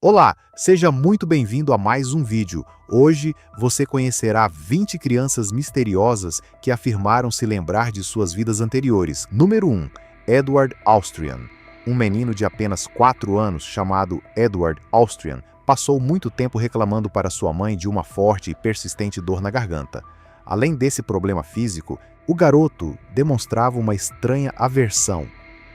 Olá, seja muito bem-vindo a mais um vídeo. Hoje você conhecerá 20 crianças misteriosas que afirmaram se lembrar de suas vidas anteriores. Número 1. Edward Austrian. Um menino de apenas 4 anos chamado Edward Austrian passou muito tempo reclamando para sua mãe de uma forte e persistente dor na garganta. Além desse problema físico, o garoto demonstrava uma estranha aversão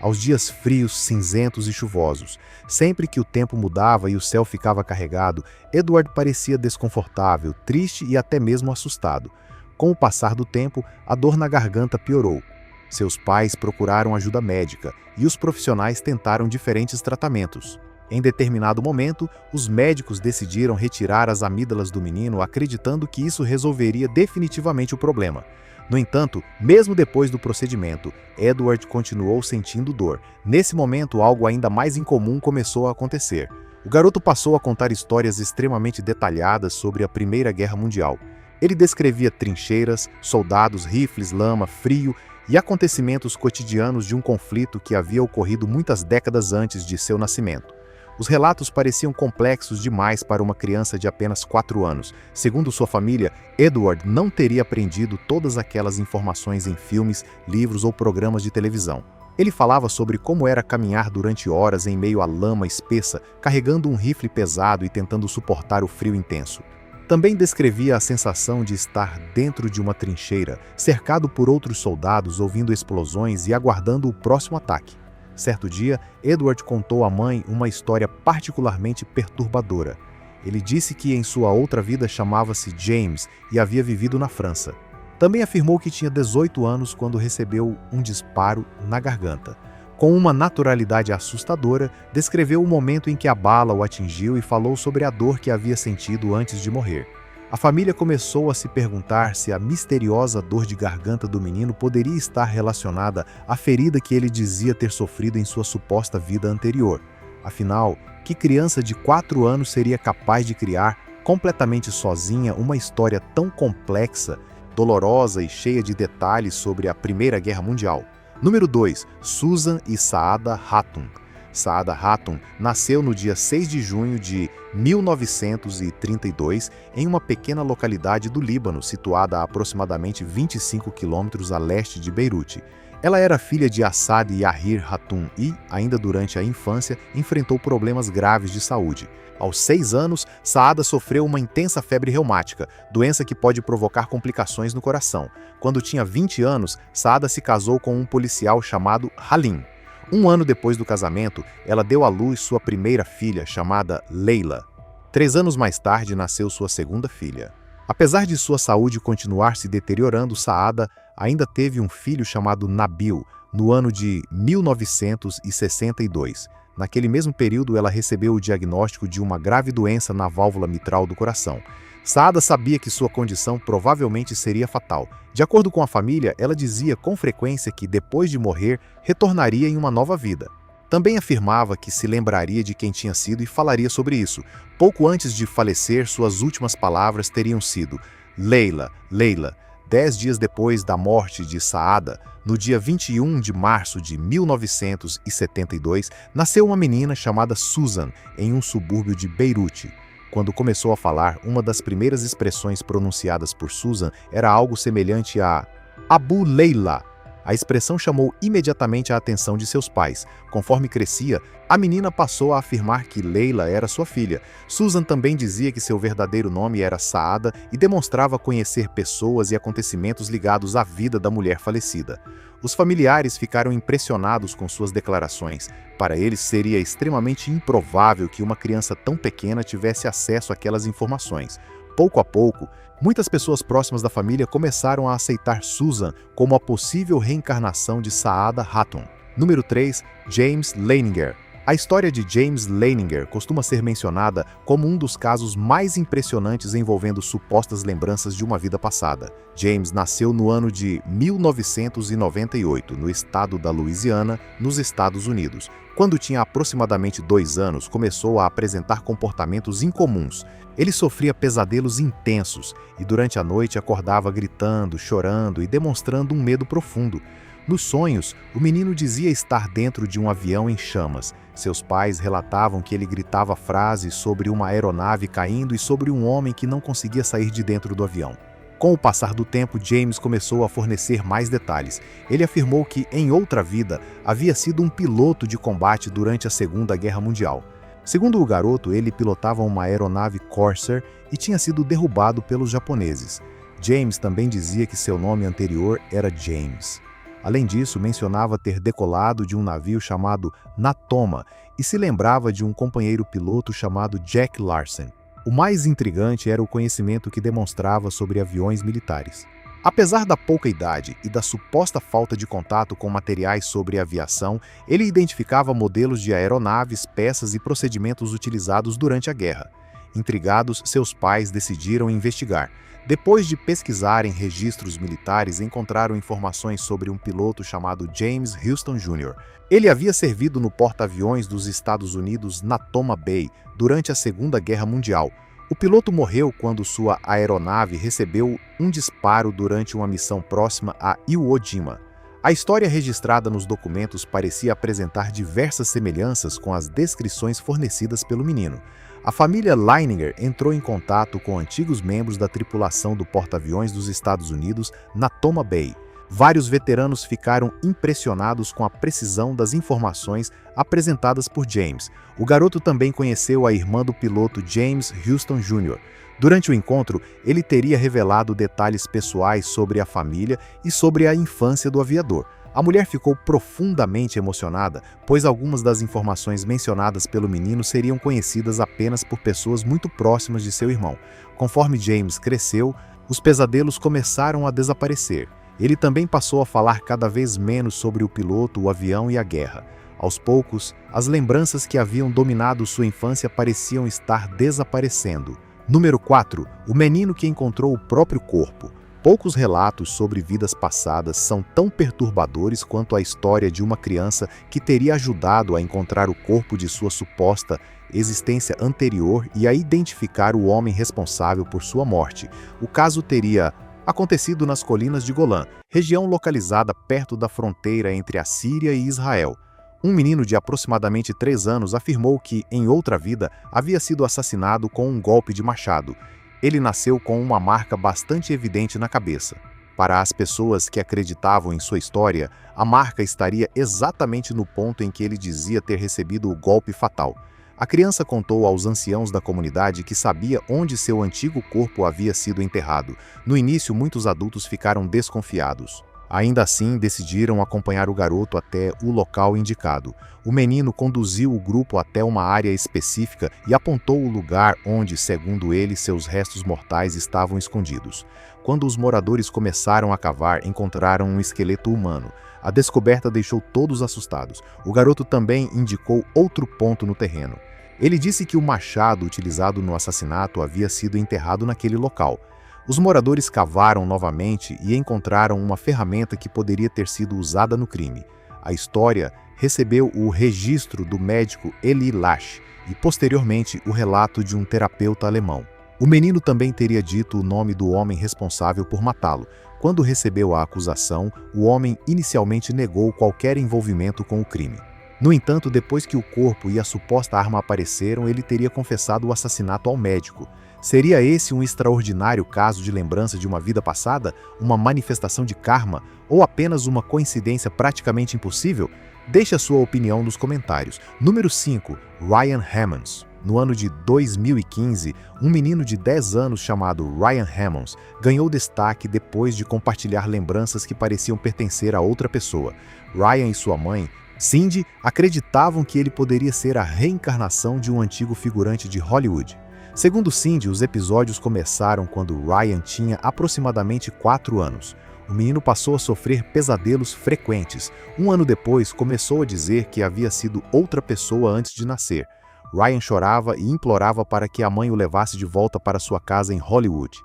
aos dias frios, cinzentos e chuvosos. Sempre que o tempo mudava e o céu ficava carregado, Edward parecia desconfortável, triste e até mesmo assustado. Com o passar do tempo, a dor na garganta piorou. Seus pais procuraram ajuda médica e os profissionais tentaram diferentes tratamentos. Em determinado momento, os médicos decidiram retirar as amígdalas do menino, acreditando que isso resolveria definitivamente o problema. No entanto, mesmo depois do procedimento, Edward continuou sentindo dor. Nesse momento, algo ainda mais incomum começou a acontecer. O garoto passou a contar histórias extremamente detalhadas sobre a Primeira Guerra Mundial. Ele descrevia trincheiras, soldados, rifles, lama, frio e acontecimentos cotidianos de um conflito que havia ocorrido muitas décadas antes de seu nascimento. Os relatos pareciam complexos demais para uma criança de apenas 4 anos. Segundo sua família, Edward não teria aprendido todas aquelas informações em filmes, livros ou programas de televisão. Ele falava sobre como era caminhar durante horas em meio à lama espessa, carregando um rifle pesado e tentando suportar o frio intenso. Também descrevia a sensação de estar dentro de uma trincheira, cercado por outros soldados, ouvindo explosões e aguardando o próximo ataque. Certo dia, Edward contou à mãe uma história particularmente perturbadora. Ele disse que em sua outra vida chamava-se James e havia vivido na França. Também afirmou que tinha 18 anos quando recebeu um disparo na garganta. Com uma naturalidade assustadora, descreveu o momento em que a bala o atingiu e falou sobre a dor que havia sentido antes de morrer. A família começou a se perguntar se a misteriosa dor de garganta do menino poderia estar relacionada à ferida que ele dizia ter sofrido em sua suposta vida anterior. Afinal, que criança de 4 anos seria capaz de criar, completamente sozinha, uma história tão complexa, dolorosa e cheia de detalhes sobre a Primeira Guerra Mundial? Número 2. Susan e Saada Hatun. Saada Hatun nasceu no dia 6 de junho de 1932 em uma pequena localidade do Líbano, situada a aproximadamente 25 quilômetros a leste de Beirute. Ela era filha de Assad Yahir Hatun e, ainda durante a infância, enfrentou problemas graves de saúde. Aos 6 anos, Saada sofreu uma intensa febre reumática, doença que pode provocar complicações no coração. Quando tinha 20 anos, Saada se casou com um policial chamado Halim. Um ano depois do casamento, ela deu à luz sua primeira filha, chamada Leila. 3 anos mais tarde, nasceu sua segunda filha. Apesar de sua saúde continuar se deteriorando, Saada ainda teve um filho chamado Nabil, no ano de 1962. Naquele mesmo período, ela recebeu o diagnóstico de uma grave doença na válvula mitral do coração. Saada sabia que sua condição provavelmente seria fatal. De acordo com a família, ela dizia com frequência que, depois de morrer, retornaria em uma nova vida. Também afirmava que se lembraria de quem tinha sido e falaria sobre isso. Pouco antes de falecer, suas últimas palavras teriam sido: Leila, Leila. 10 dias depois da morte de Saada, no dia 21 de março de 1972, nasceu uma menina chamada Susan em um subúrbio de Beirute. Quando começou a falar, uma das primeiras expressões pronunciadas por Susan era algo semelhante a Abu Leila. A expressão chamou imediatamente a atenção de seus pais. Conforme crescia, a menina passou a afirmar que Leila era sua filha. Susan também dizia que seu verdadeiro nome era Saada e demonstrava conhecer pessoas e acontecimentos ligados à vida da mulher falecida. Os familiares ficaram impressionados com suas declarações. Para eles, seria extremamente improvável que uma criança tão pequena tivesse acesso àquelas informações. Pouco a pouco, muitas pessoas próximas da família começaram a aceitar Susan como a possível reencarnação de Saada Hatun. Número 3. James Leininger. A história de James Leininger costuma ser mencionada como um dos casos mais impressionantes envolvendo supostas lembranças de uma vida passada. James nasceu no ano de 1998, no estado da Louisiana, nos Estados Unidos. Quando tinha aproximadamente 2 anos, começou a apresentar comportamentos incomuns. Ele sofria pesadelos intensos e durante a noite acordava gritando, chorando e demonstrando um medo profundo. Nos sonhos, o menino dizia estar dentro de um avião em chamas. Seus pais relatavam que ele gritava frases sobre uma aeronave caindo e sobre um homem que não conseguia sair de dentro do avião. Com o passar do tempo, James começou a fornecer mais detalhes. Ele afirmou que, em outra vida, havia sido um piloto de combate durante a Segunda Guerra Mundial. Segundo o garoto, ele pilotava uma aeronave Corsair e tinha sido derrubado pelos japoneses. James também dizia que seu nome anterior era James. Além disso, mencionava ter decolado de um navio chamado Natoma e se lembrava de um companheiro piloto chamado Jack Larson. O mais intrigante era o conhecimento que demonstrava sobre aviões militares. Apesar da pouca idade e da suposta falta de contato com materiais sobre aviação, ele identificava modelos de aeronaves, peças e procedimentos utilizados durante a guerra. Intrigados, seus pais decidiram investigar. Depois de pesquisarem registros militares, encontraram informações sobre um piloto chamado James Houston Jr. Ele havia servido no porta-aviões dos Estados Unidos Natoma Bay durante a Segunda Guerra Mundial. O piloto morreu quando sua aeronave recebeu um disparo durante uma missão próxima a Iwo Jima. A história registrada nos documentos parecia apresentar diversas semelhanças com as descrições fornecidas pelo menino. A família Leininger entrou em contato com antigos membros da tripulação do porta-aviões dos Estados Unidos Natoma Bay. Vários veteranos ficaram impressionados com a precisão das informações apresentadas por James. O garoto também conheceu a irmã do piloto James Houston Jr. Durante o encontro, ele teria revelado detalhes pessoais sobre a família e sobre a infância do aviador. A mulher ficou profundamente emocionada, pois algumas das informações mencionadas pelo menino seriam conhecidas apenas por pessoas muito próximas de seu irmão. Conforme James cresceu, os pesadelos começaram a desaparecer. Ele também passou a falar cada vez menos sobre o piloto, o avião e a guerra. Aos poucos, as lembranças que haviam dominado sua infância pareciam estar desaparecendo. Número 4. O menino que encontrou o próprio corpo. Poucos relatos sobre vidas passadas são tão perturbadores quanto a história de uma criança que teria ajudado a encontrar o corpo de sua suposta existência anterior e a identificar o homem responsável por sua morte. O caso teria acontecido nas colinas de Golã, região localizada perto da fronteira entre a Síria e Israel. Um menino de aproximadamente 3 anos afirmou que, em outra vida, havia sido assassinado com um golpe de machado. Ele nasceu com uma marca bastante evidente na cabeça. Para as pessoas que acreditavam em sua história, a marca estaria exatamente no ponto em que ele dizia ter recebido o golpe fatal. A criança contou aos anciãos da comunidade que sabia onde seu antigo corpo havia sido enterrado. No início, muitos adultos ficaram desconfiados. Ainda assim, decidiram acompanhar o garoto até o local indicado. O menino conduziu o grupo até uma área específica e apontou o lugar onde, segundo ele, seus restos mortais estavam escondidos. Quando os moradores começaram a cavar, encontraram um esqueleto humano. A descoberta deixou todos assustados. O garoto também indicou outro ponto no terreno. Ele disse que o machado utilizado no assassinato havia sido enterrado naquele local. Os moradores cavaram novamente e encontraram uma ferramenta que poderia ter sido usada no crime. A história recebeu o registro do médico Eli Lasch e, posteriormente, o relato de um terapeuta alemão. O menino também teria dito o nome do homem responsável por matá-lo. Quando recebeu a acusação, o homem inicialmente negou qualquer envolvimento com o crime. No entanto, depois que o corpo e a suposta arma apareceram, ele teria confessado o assassinato ao médico. Seria esse um extraordinário caso de lembrança de uma vida passada, uma manifestação de karma, ou apenas uma coincidência praticamente impossível? Deixe a sua opinião nos comentários. Número 5. Ryan Hammonds. No ano de 2015, um menino de 10 anos chamado Ryan Hammonds ganhou destaque depois de compartilhar lembranças que pareciam pertencer a outra pessoa. Ryan e sua mãe, Cindy, acreditavam que ele poderia ser a reencarnação de um antigo figurante de Hollywood. Segundo Cindy, os episódios começaram quando Ryan tinha aproximadamente 4 anos. O menino passou a sofrer pesadelos frequentes. Um ano depois, começou a dizer que havia sido outra pessoa antes de nascer. Ryan chorava e implorava para que a mãe o levasse de volta para sua casa em Hollywood.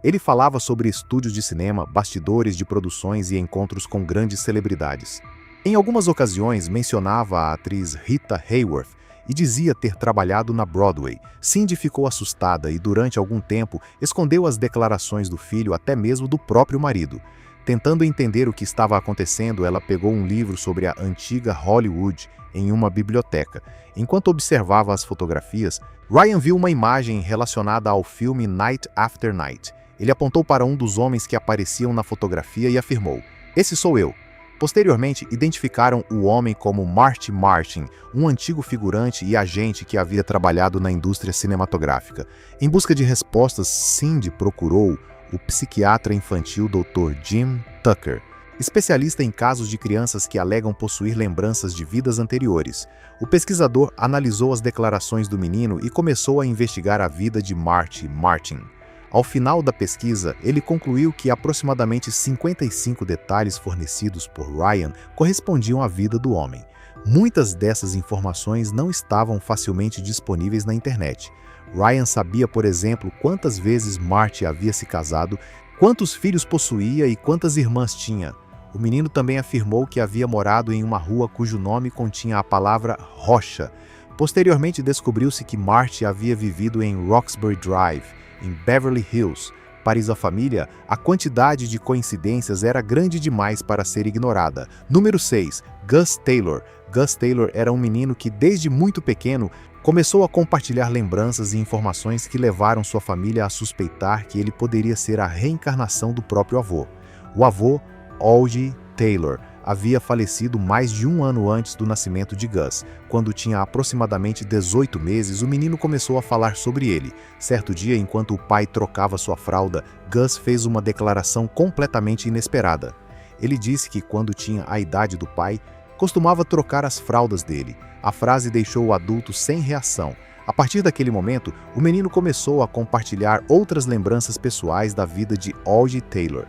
Ele falava sobre estúdios de cinema, bastidores de produções e encontros com grandes celebridades. Em algumas ocasiões, mencionava a atriz Rita Hayworth e dizia ter trabalhado na Broadway. Cindy ficou assustada e, durante algum tempo, escondeu as declarações do filho até mesmo do próprio marido. Tentando entender o que estava acontecendo, ela pegou um livro sobre a antiga Hollywood em uma biblioteca. Enquanto observava as fotografias, Ryan viu uma imagem relacionada ao filme Night After Night. Ele apontou para um dos homens que apareciam na fotografia e afirmou: "Esse sou eu." Posteriormente, identificaram o homem como Marty Martin, um antigo figurante e agente que havia trabalhado na indústria cinematográfica. Em busca de respostas, Cindy procurou o psiquiatra infantil Dr. Jim Tucker, especialista em casos de crianças que alegam possuir lembranças de vidas anteriores. O pesquisador analisou as declarações do menino e começou a investigar a vida de Marty Martin. Ao final da pesquisa, ele concluiu que aproximadamente 55 detalhes fornecidos por Ryan correspondiam à vida do homem. Muitas dessas informações não estavam facilmente disponíveis na internet. Ryan sabia, por exemplo, quantas vezes Marty havia se casado, quantos filhos possuía e quantas irmãs tinha. O menino também afirmou que havia morado em uma rua cujo nome continha a palavra rocha. Posteriormente, descobriu-se que Marty havia vivido em Roxbury Drive, em Beverly Hills. Para sua família, a quantidade de coincidências era grande demais para ser ignorada. Número 6. Gus Taylor. Gus Taylor era um menino que, desde muito pequeno, começou a compartilhar lembranças e informações que levaram sua família a suspeitar que ele poderia ser a reencarnação do próprio avô. O avô, Algie Taylor, havia falecido mais de um ano antes do nascimento de Gus. Quando tinha aproximadamente 18 meses, o menino começou a falar sobre ele. Certo dia, enquanto o pai trocava sua fralda, Gus fez uma declaração completamente inesperada. Ele disse que quando tinha a idade do pai, costumava trocar as fraldas dele. A frase deixou o adulto sem reação. A partir daquele momento, o menino começou a compartilhar outras lembranças pessoais da vida de Algie Taylor.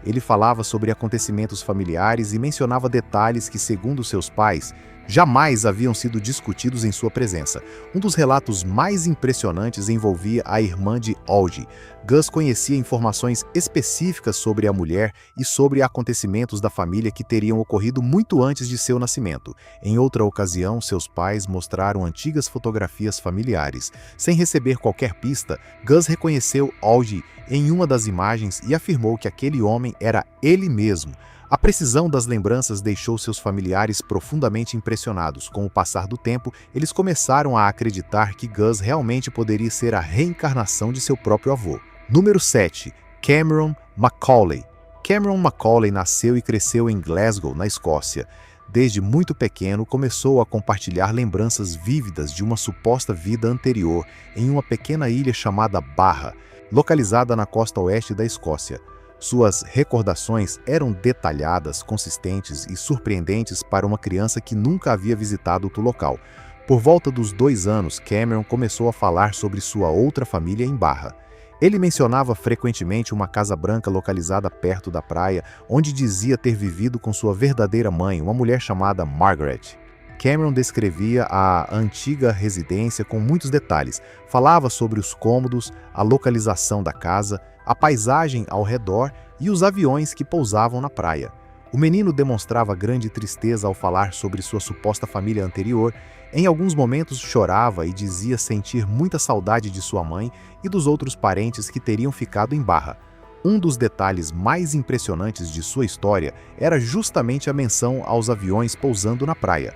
Ele falava sobre acontecimentos familiares e mencionava detalhes que, segundo seus pais, jamais haviam sido discutidos em sua presença. Um dos relatos mais impressionantes envolvia a irmã de Algie. Gus conhecia informações específicas sobre a mulher e sobre acontecimentos da família que teriam ocorrido muito antes de seu nascimento. Em outra ocasião, seus pais mostraram antigas fotografias familiares. Sem receber qualquer pista, Gus reconheceu Algie em uma das imagens e afirmou que aquele homem era ele mesmo. A precisão das lembranças deixou seus familiares profundamente impressionados. Com o passar do tempo, eles começaram a acreditar que Gus realmente poderia ser a reencarnação de seu próprio avô. Número 7. Cameron Macaulay. Cameron Macaulay nasceu e cresceu em Glasgow, na Escócia. Desde muito pequeno, começou a compartilhar lembranças vívidas de uma suposta vida anterior em uma pequena ilha chamada Barra, localizada na costa oeste da Escócia. Suas recordações eram detalhadas, consistentes e surpreendentes para uma criança que nunca havia visitado o local. Por volta dos 2 anos, Cameron começou a falar sobre sua outra família em Barra. Ele mencionava frequentemente uma casa branca localizada perto da praia, onde dizia ter vivido com sua verdadeira mãe, uma mulher chamada Margaret. Cameron descrevia a antiga residência com muitos detalhes. Falava sobre os cômodos, a localização da casa, a paisagem ao redor e os aviões que pousavam na praia. O menino demonstrava grande tristeza ao falar sobre sua suposta família anterior. Em alguns momentos chorava e dizia sentir muita saudade de sua mãe e dos outros parentes que teriam ficado em Barra. Um dos detalhes mais impressionantes de sua história era justamente a menção aos aviões pousando na praia.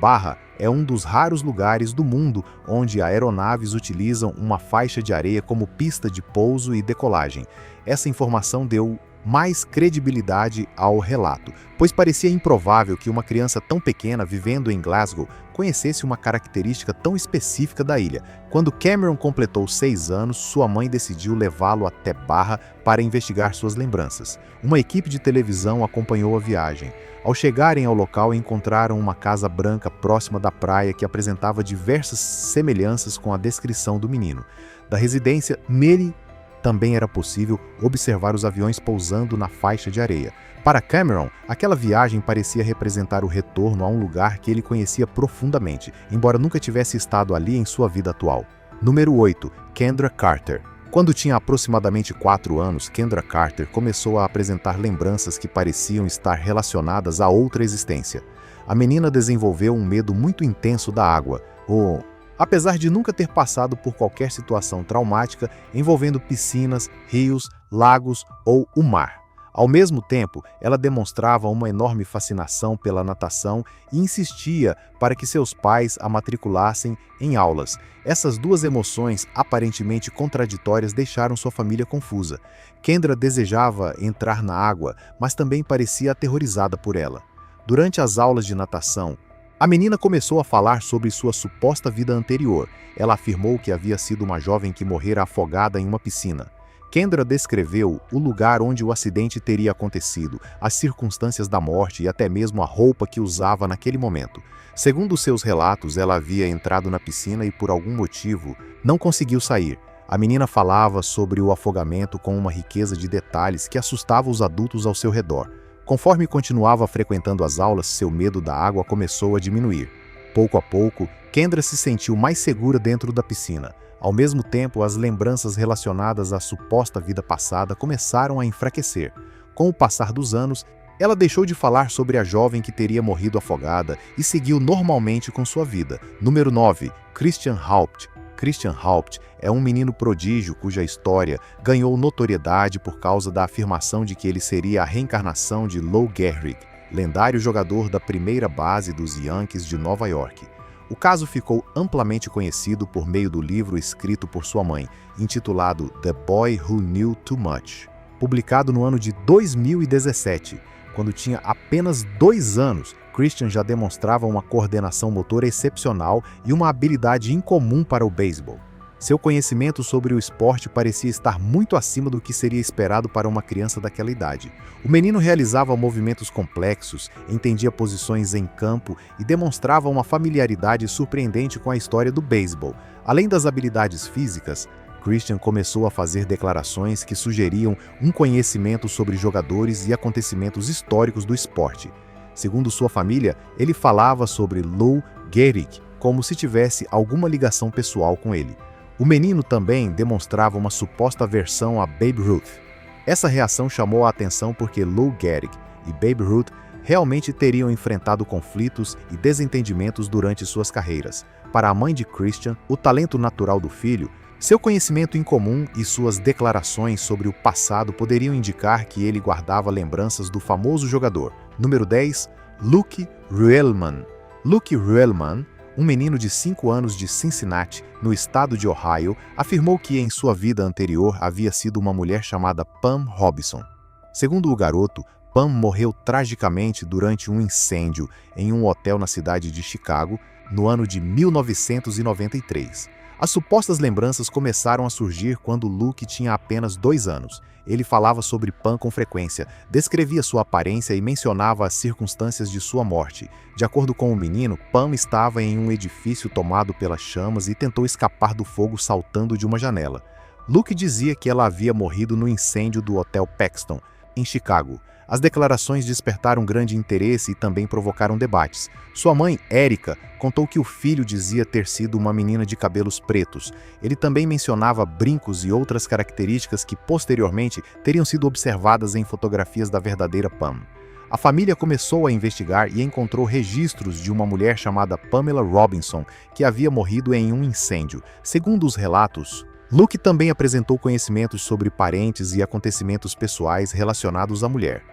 Barra é um dos raros lugares do mundo onde aeronaves utilizam uma faixa de areia como pista de pouso e decolagem. Essa informação deu mais credibilidade ao relato, pois parecia improvável que uma criança tão pequena vivendo em Glasgow conhecesse uma característica tão específica da ilha. Quando Cameron completou 6 anos, sua mãe decidiu levá-lo até Barra para investigar suas lembranças. Uma equipe de televisão acompanhou a viagem. Ao chegarem ao local, encontraram uma casa branca próxima da praia que apresentava diversas semelhanças com a descrição do menino. Da residência, nele também era possível observar os aviões pousando na faixa de areia. Para Cameron, aquela viagem parecia representar o retorno a um lugar que ele conhecia profundamente, embora nunca tivesse estado ali em sua vida atual. Número 8. Kendra Carter. Quando tinha aproximadamente 4 anos, Kendra Carter começou a apresentar lembranças que pareciam estar relacionadas a outra existência. A menina desenvolveu um medo muito intenso da água, apesar de nunca ter passado por qualquer situação traumática envolvendo piscinas, rios, lagos ou o mar. Ao mesmo tempo, ela demonstrava uma enorme fascinação pela natação e insistia para que seus pais a matriculassem em aulas. Essas duas emoções aparentemente contraditórias deixaram sua família confusa. Kendra desejava entrar na água, mas também parecia aterrorizada por ela. Durante as aulas de natação, a menina começou a falar sobre sua suposta vida anterior. Ela afirmou que havia sido uma jovem que morrera afogada em uma piscina. Kendra descreveu o lugar onde o acidente teria acontecido, as circunstâncias da morte e até mesmo a roupa que usava naquele momento. Segundo seus relatos, ela havia entrado na piscina e, por algum motivo, não conseguiu sair. A menina falava sobre o afogamento com uma riqueza de detalhes que assustava os adultos ao seu redor. Conforme continuava frequentando as aulas, seu medo da água começou a diminuir. Pouco a pouco, Kendra se sentiu mais segura dentro da piscina. Ao mesmo tempo, as lembranças relacionadas à suposta vida passada começaram a enfraquecer. Com o passar dos anos, ela deixou de falar sobre a jovem que teria morrido afogada e seguiu normalmente com sua vida. Número 9. Christian Haupt. Christian Haupt é um menino prodígio cuja história ganhou notoriedade por causa da afirmação de que ele seria a reencarnação de Lou Gehrig, lendário jogador da primeira base dos Yankees de Nova York. O caso ficou amplamente conhecido por meio do livro escrito por sua mãe, intitulado The Boy Who Knew Too Much, publicado no ano de 2017. Quando tinha apenas 2 anos, Christian já demonstrava uma coordenação motora excepcional e uma habilidade incomum para o beisebol. Seu conhecimento sobre o esporte parecia estar muito acima do que seria esperado para uma criança daquela idade. O menino realizava movimentos complexos, entendia posições em campo e demonstrava uma familiaridade surpreendente com a história do beisebol. Além das habilidades físicas, Christian começou a fazer declarações que sugeriam um conhecimento sobre jogadores e acontecimentos históricos do esporte. Segundo sua família, ele falava sobre Lou Gehrig como se tivesse alguma ligação pessoal com ele. O menino também demonstrava uma suposta aversão a Babe Ruth. Essa reação chamou a atenção porque Lou Gehrig e Babe Ruth realmente teriam enfrentado conflitos e desentendimentos durante suas carreiras. Para a mãe de Christian, o talento natural do filho, seu conhecimento incomum e suas declarações sobre o passado poderiam indicar que ele guardava lembranças do famoso jogador. Número 10. Luke Ruehlmann. Luke Ruehlmann, um menino de 5 anos de Cincinnati, no estado de Ohio, afirmou que em sua vida anterior havia sido uma mulher chamada Pam Robinson. Segundo o garoto, Pam morreu tragicamente durante um incêndio em um hotel na cidade de Chicago, no ano de 1993. As supostas lembranças começaram a surgir quando Luke tinha apenas 2 anos. Ele falava sobre Pam com frequência, descrevia sua aparência e mencionava as circunstâncias de sua morte. De acordo com o menino, Pam estava em um edifício tomado pelas chamas e tentou escapar do fogo saltando de uma janela. Luke dizia que ela havia morrido no incêndio do Hotel Paxton, em Chicago. As declarações despertaram grande interesse e também provocaram debates. Sua mãe, Erica, contou que o filho dizia ter sido uma menina de cabelos pretos. Ele também mencionava brincos e outras características que, posteriormente, teriam sido observadas em fotografias da verdadeira Pam. A família começou a investigar e encontrou registros de uma mulher chamada Pamela Robinson, que havia morrido em um incêndio. Segundo os relatos, Luke também apresentou conhecimentos sobre parentes e acontecimentos pessoais relacionados à mulher.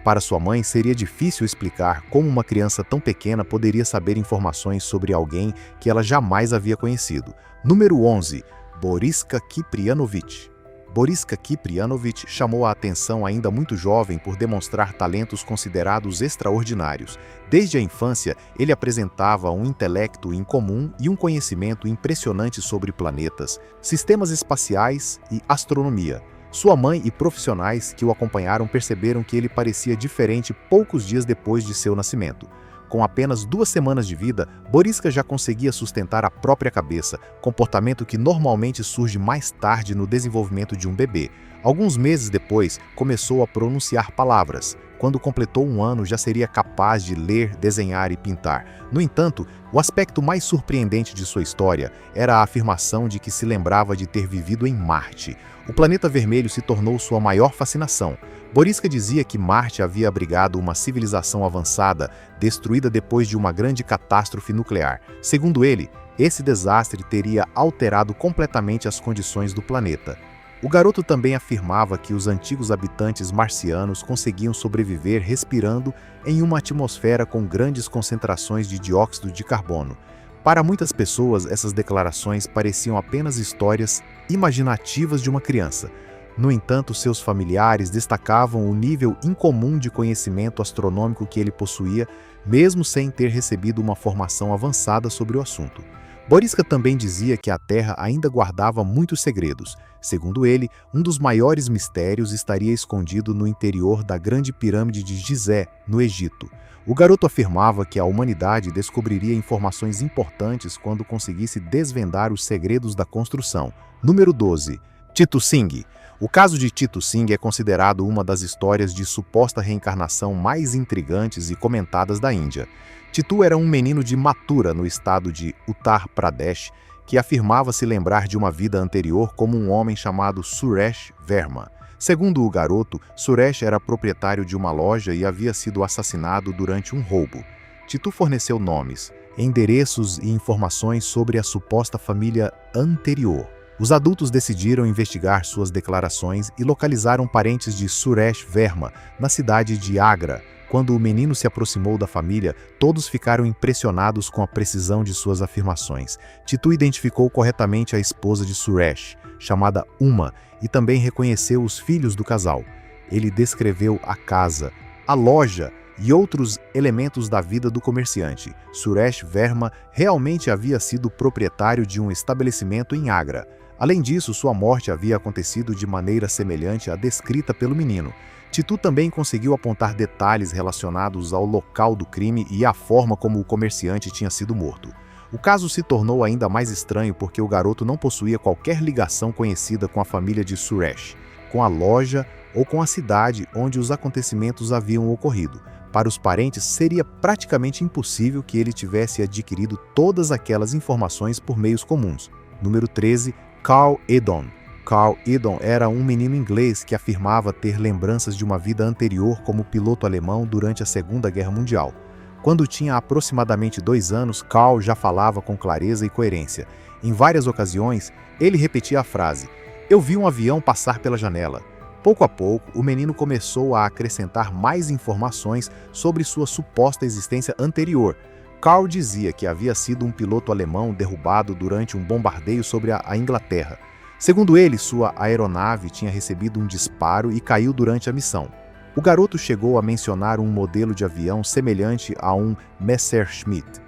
Para sua mãe, seria difícil explicar como uma criança tão pequena poderia saber informações sobre alguém que ela jamais havia conhecido. Número 11. Boriska Kiprianovich. Boriska Kiprianovich chamou a atenção ainda muito jovem por demonstrar talentos considerados extraordinários. Desde a infância, ele apresentava um intelecto incomum e um conhecimento impressionante sobre planetas, sistemas espaciais e astronomia. Sua mãe e profissionais que o acompanharam perceberam que ele parecia diferente poucos dias depois de seu nascimento. Com apenas 2 semanas de vida, Boriska já conseguia sustentar a própria cabeça, comportamento que normalmente surge mais tarde no desenvolvimento de um bebê. Alguns meses depois, começou a pronunciar palavras. Quando completou 1 ano, já seria capaz de ler, desenhar e pintar. No entanto, o aspecto mais surpreendente de sua história era a afirmação de que se lembrava de ter vivido em Marte. O planeta vermelho se tornou sua maior fascinação. Boriska dizia que Marte havia abrigado uma civilização avançada, destruída depois de uma grande catástrofe nuclear. Segundo ele, esse desastre teria alterado completamente as condições do planeta. O garoto também afirmava que os antigos habitantes marcianos conseguiam sobreviver respirando em uma atmosfera com grandes concentrações de dióxido de carbono. Para muitas pessoas, essas declarações pareciam apenas histórias imaginativas de uma criança. No entanto, seus familiares destacavam o nível incomum de conhecimento astronômico que ele possuía, mesmo sem ter recebido uma formação avançada sobre o assunto. Boriska também dizia que a Terra ainda guardava muitos segredos. Segundo ele, um dos maiores mistérios estaria escondido no interior da Grande Pirâmide de Gizé, no Egito. O garoto afirmava que a humanidade descobriria informações importantes quando conseguisse desvendar os segredos da construção. Número 12. Titu Singh. O caso de Titu Singh é considerado uma das histórias de suposta reencarnação mais intrigantes e comentadas da Índia. Titu era um menino de Mathura, no estado de Uttar Pradesh, que afirmava se lembrar de uma vida anterior como um homem chamado Suresh Verma. Segundo o garoto, Suresh era proprietário de uma loja e havia sido assassinado durante um roubo. Titu forneceu nomes, endereços e informações sobre a suposta família anterior. Os adultos decidiram investigar suas declarações e localizaram parentes de Suresh Verma na cidade de Agra. Quando o menino se aproximou da família, todos ficaram impressionados com a precisão de suas afirmações. Titu identificou corretamente a esposa de Suresh, chamada Uma, e também reconheceu os filhos do casal. Ele descreveu a casa, a loja e outros elementos da vida do comerciante. Suresh Verma realmente havia sido proprietário de um estabelecimento em Agra. Além disso, sua morte havia acontecido de maneira semelhante à descrita pelo menino. Titu também conseguiu apontar detalhes relacionados ao local do crime e à forma como o comerciante tinha sido morto. O caso se tornou ainda mais estranho porque o garoto não possuía qualquer ligação conhecida com a família de Suresh, com a loja ou com a cidade onde os acontecimentos haviam ocorrido. Para os parentes, seria praticamente impossível que ele tivesse adquirido todas aquelas informações por meios comuns. Número 13. Carl Edon. Carl Edon era um menino inglês que afirmava ter lembranças de uma vida anterior como piloto alemão durante a Segunda Guerra Mundial. Quando tinha aproximadamente 2 anos, Carl já falava com clareza e coerência. Em várias ocasiões, ele repetia a frase: "Eu vi um avião passar pela janela." Pouco a pouco, o menino começou a acrescentar mais informações sobre sua suposta existência anterior. Carl dizia que havia sido um piloto alemão derrubado durante um bombardeio sobre a Inglaterra. Segundo ele, sua aeronave tinha recebido um disparo e caiu durante a missão. O garoto chegou a mencionar um modelo de avião semelhante a um Messerschmitt.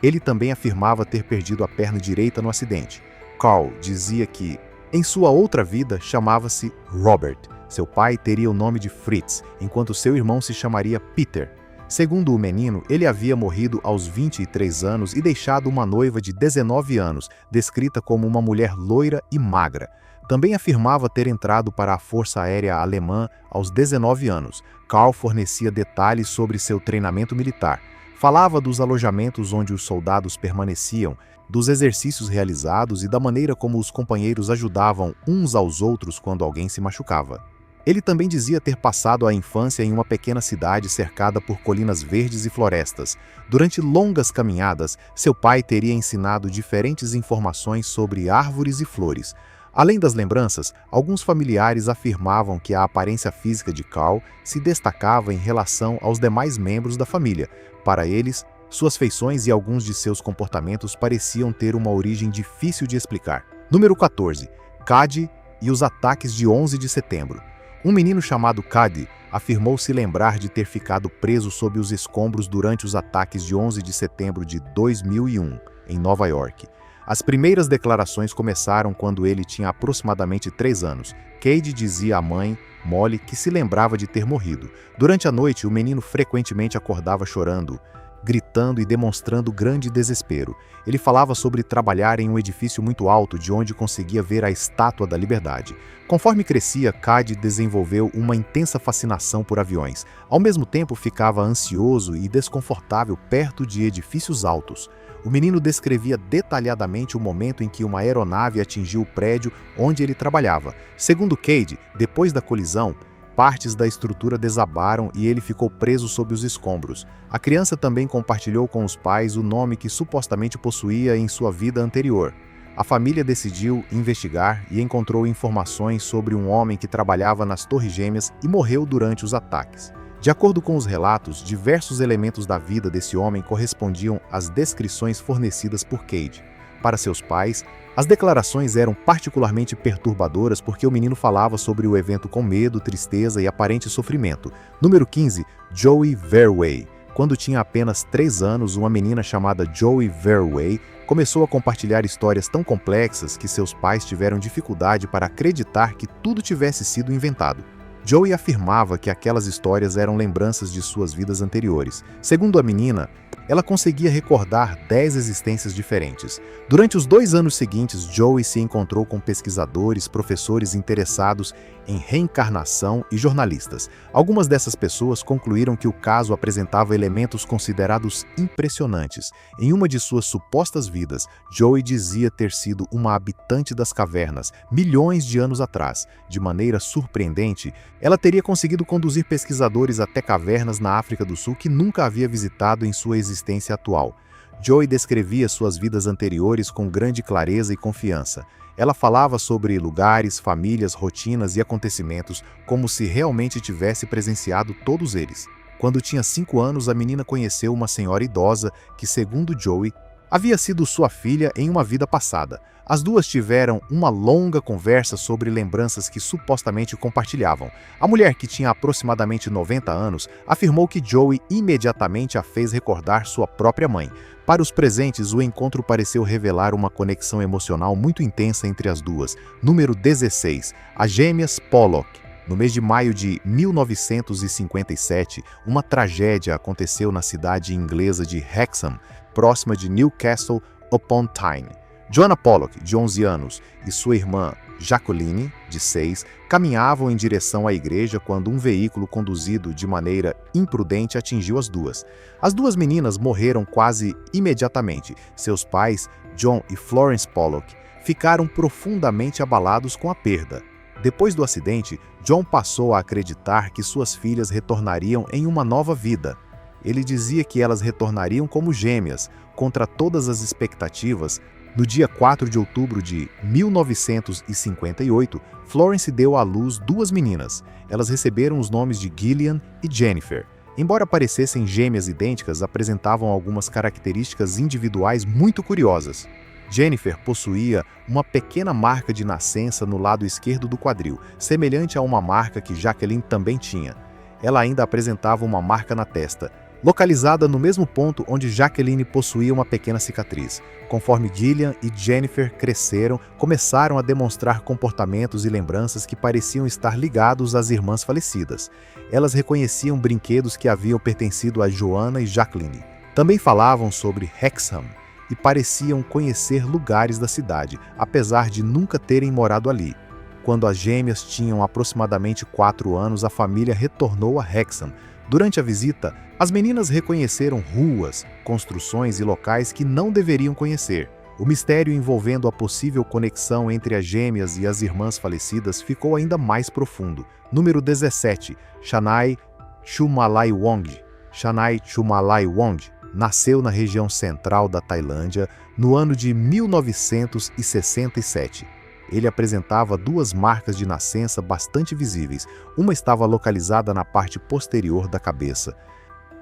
Ele também afirmava ter perdido a perna direita no acidente. Carl dizia que, em sua outra vida, chamava-se Robert. Seu pai teria o nome de Fritz, enquanto seu irmão se chamaria Peter. Segundo o menino, ele havia morrido aos 23 anos e deixado uma noiva de 19 anos, descrita como uma mulher loira e magra. Também afirmava ter entrado para a Força Aérea Alemã aos 19 anos. Carl fornecia detalhes sobre seu treinamento militar. Falava dos alojamentos onde os soldados permaneciam, dos exercícios realizados e da maneira como os companheiros ajudavam uns aos outros quando alguém se machucava. Ele também dizia ter passado a infância em uma pequena cidade cercada por colinas verdes e florestas. Durante longas caminhadas, seu pai teria ensinado diferentes informações sobre árvores e flores. Além das lembranças, alguns familiares afirmavam que a aparência física de Carl se destacava em relação aos demais membros da família. Para eles, suas feições e alguns de seus comportamentos pareciam ter uma origem difícil de explicar. Número 14. Kadi e os ataques de 11 de setembro. Um menino chamado Kadi afirmou se lembrar de ter ficado preso sob os escombros durante os ataques de 11 de setembro de 2001, em Nova York. As primeiras declarações começaram quando ele tinha aproximadamente 3 anos. Cade dizia à mãe, Molly, que se lembrava de ter morrido. Durante a noite, o menino frequentemente acordava chorando, gritando e demonstrando grande desespero. Ele falava sobre trabalhar em um edifício muito alto, de onde conseguia ver a Estátua da Liberdade. Conforme crescia, Cade desenvolveu uma intensa fascinação por aviões. Ao mesmo tempo, ficava ansioso e desconfortável perto de edifícios altos. O menino descrevia detalhadamente o momento em que uma aeronave atingiu o prédio onde ele trabalhava. Segundo Cade, depois da colisão, partes da estrutura desabaram e ele ficou preso sob os escombros. A criança também compartilhou com os pais o nome que supostamente possuía em sua vida anterior. A família decidiu investigar e encontrou informações sobre um homem que trabalhava nas Torres Gêmeas e morreu durante os ataques. De acordo com os relatos, diversos elementos da vida desse homem correspondiam às descrições fornecidas por Cade. Para seus pais, as declarações eram particularmente perturbadoras porque o menino falava sobre o evento com medo, tristeza e aparente sofrimento. Número 15, Joey Verway. Quando tinha apenas 3 anos, uma menina chamada Joey Verway começou a compartilhar histórias tão complexas que seus pais tiveram dificuldade para acreditar que tudo tivesse sido inventado. Joey afirmava que aquelas histórias eram lembranças de suas vidas anteriores. Segundo a menina, ela conseguia recordar 10 existências diferentes. Durante os 2 anos seguintes, Joey se encontrou com pesquisadores, professores interessados em reencarnação e jornalistas. Algumas dessas pessoas concluíram que o caso apresentava elementos considerados impressionantes. Em uma de suas supostas vidas, Joey dizia ter sido uma habitante das cavernas, milhões de anos atrás. De maneira surpreendente, ela teria conseguido conduzir pesquisadores até cavernas na África do Sul que nunca havia visitado em sua existência atual. Joey descrevia suas vidas anteriores com grande clareza e confiança. Ela falava sobre lugares, famílias, rotinas e acontecimentos como se realmente tivesse presenciado todos eles. Quando tinha 5 anos, a menina conheceu uma senhora idosa que, segundo Joey, havia sido sua filha em uma vida passada. As duas tiveram uma longa conversa sobre lembranças que supostamente compartilhavam. A mulher, que tinha aproximadamente 90 anos, afirmou que Joey imediatamente a fez recordar sua própria mãe. Para os presentes, o encontro pareceu revelar uma conexão emocional muito intensa entre as duas. Número 16. As gêmeas Pollock. No mês de maio de 1957, uma tragédia aconteceu na cidade inglesa de Hexham, próxima de Newcastle upon Tyne. Joanna Pollock, de 11 anos, e sua irmã Jacqueline, de 6, caminhavam em direção à igreja quando um veículo conduzido de maneira imprudente atingiu as duas. As duas meninas morreram quase imediatamente. Seus pais, John e Florence Pollock, ficaram profundamente abalados com a perda. Depois do acidente, John passou a acreditar que suas filhas retornariam em uma nova vida. Ele dizia que elas retornariam como gêmeas, contra todas as expectativas. No dia 4 de outubro de 1958, Florence deu à luz 2 meninas. Elas receberam os nomes de Gillian e Jennifer. Embora parecessem gêmeas idênticas, apresentavam algumas características individuais muito curiosas. Jennifer possuía uma pequena marca de nascença no lado esquerdo do quadril, semelhante a uma marca que Jacqueline também tinha. Ela ainda apresentava uma marca na testa, localizada no mesmo ponto onde Jacqueline possuía uma pequena cicatriz. Conforme Gillian e Jennifer cresceram, começaram a demonstrar comportamentos e lembranças que pareciam estar ligados às irmãs falecidas. Elas reconheciam brinquedos que haviam pertencido a Joanna e Jacqueline. Também falavam sobre Hexham e pareciam conhecer lugares da cidade, apesar de nunca terem morado ali. Quando as gêmeas tinham aproximadamente 4 anos, a família retornou a Hexham. Durante a visita, as meninas reconheceram ruas, construções e locais que não deveriam conhecer. O mistério envolvendo a possível conexão entre as gêmeas e as irmãs falecidas ficou ainda mais profundo. Número 17. Shanai Chumalaiwong. Shanai Chumalaiwong nasceu na região central da Tailândia no ano de 1967. Ele apresentava 2 marcas de nascença bastante visíveis. Uma estava localizada na parte posterior da cabeça,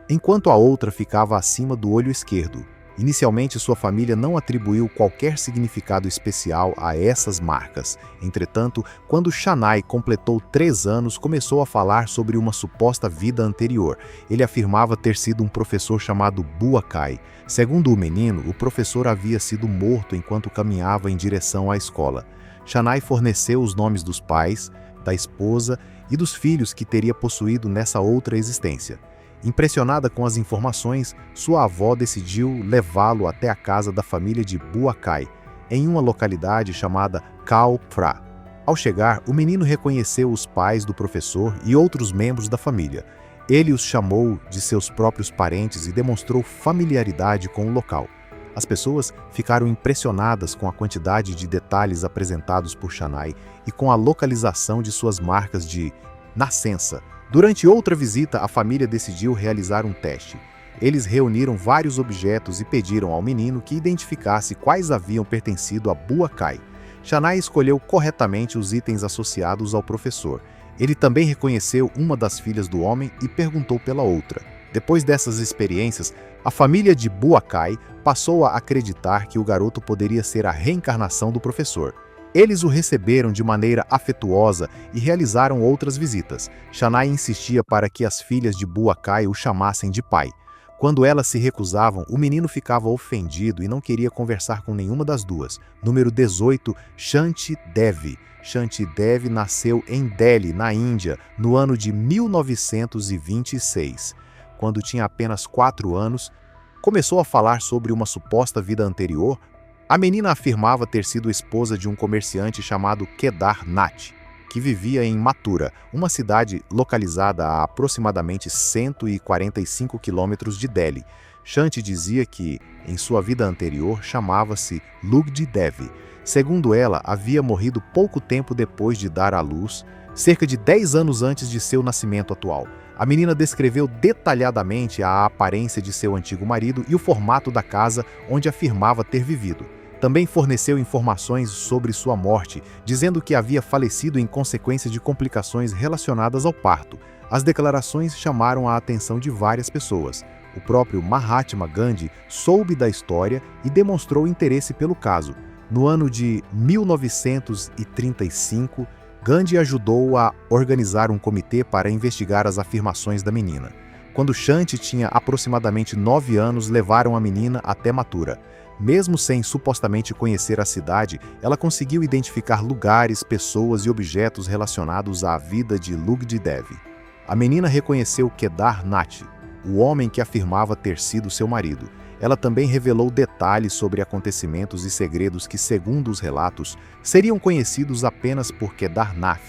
enquanto a outra ficava acima do olho esquerdo. Inicialmente, sua família não atribuiu qualquer significado especial a essas marcas. Entretanto, quando Shanai completou 3 anos, começou a falar sobre uma suposta vida anterior. Ele afirmava ter sido um professor chamado Buakai. Segundo o menino, o professor havia sido morto enquanto caminhava em direção à escola. Shanai forneceu os nomes dos pais, da esposa e dos filhos que teria possuído nessa outra existência. Impressionada com as informações, sua avó decidiu levá-lo até a casa da família de Buakai, em uma localidade chamada Khao Phra. Ao chegar, o menino reconheceu os pais do professor e outros membros da família. Ele os chamou de seus próprios parentes e demonstrou familiaridade com o local. As pessoas ficaram impressionadas com a quantidade de detalhes apresentados por Shanai e com a localização de suas marcas de nascença. Durante outra visita, a família decidiu realizar um teste. Eles reuniram vários objetos e pediram ao menino que identificasse quais haviam pertencido a Buakai. Shaddai escolheu corretamente os itens associados ao professor. Ele também reconheceu uma das filhas do homem e perguntou pela outra. Depois dessas experiências, a família de Buakai passou a acreditar que o garoto poderia ser a reencarnação do professor. Eles o receberam de maneira afetuosa e realizaram outras visitas. Shaddai insistia para que as filhas de Buakai o chamassem de pai. Quando elas se recusavam, o menino ficava ofendido e não queria conversar com nenhuma das duas. Número 18, Shanti Devi. Shanti Devi nasceu em Delhi, na Índia, no ano de 1926. Quando tinha apenas 4 anos, começou a falar sobre uma suposta vida anterior. A menina afirmava ter sido esposa de um comerciante chamado Kedar Nath, que vivia em Mathura, uma cidade localizada a aproximadamente 145 quilômetros de Delhi. Shanti dizia que, em sua vida anterior, chamava-se Lugdi Devi. Segundo ela, havia morrido pouco tempo depois de dar à luz, cerca de 10 anos antes de seu nascimento atual. A menina descreveu detalhadamente a aparência de seu antigo marido e o formato da casa onde afirmava ter vivido. Também forneceu informações sobre sua morte, dizendo que havia falecido em consequência de complicações relacionadas ao parto. As declarações chamaram a atenção de várias pessoas. O próprio Mahatma Gandhi soube da história e demonstrou interesse pelo caso. No ano de 1935, Gandhi ajudou a organizar um comitê para investigar as afirmações da menina. Quando Shanti tinha aproximadamente 9 anos, levaram a menina até Mathura. Mesmo sem supostamente conhecer a cidade, ela conseguiu identificar lugares, pessoas e objetos relacionados à vida de Lugdi Devi. A menina reconheceu Kedar Nath, o homem que afirmava ter sido seu marido. Ela também revelou detalhes sobre acontecimentos e segredos que, segundo os relatos, seriam conhecidos apenas por Kedar Nath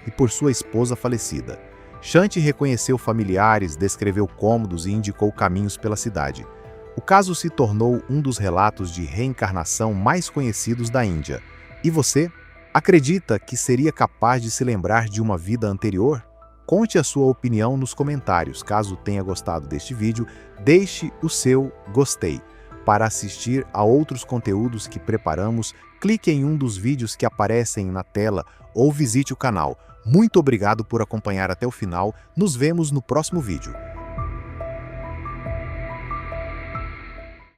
e por sua esposa falecida. Shanti reconheceu familiares, descreveu cômodos e indicou caminhos pela cidade. O caso se tornou um dos relatos de reencarnação mais conhecidos da Índia. E você? Acredita que seria capaz de se lembrar de uma vida anterior? Conte a sua opinião nos comentários. Caso tenha gostado deste vídeo, deixe o seu gostei. Para assistir a outros conteúdos que preparamos, clique em um dos vídeos que aparecem na tela ou visite o canal. Muito obrigado por acompanhar até o final. Nos vemos no próximo vídeo.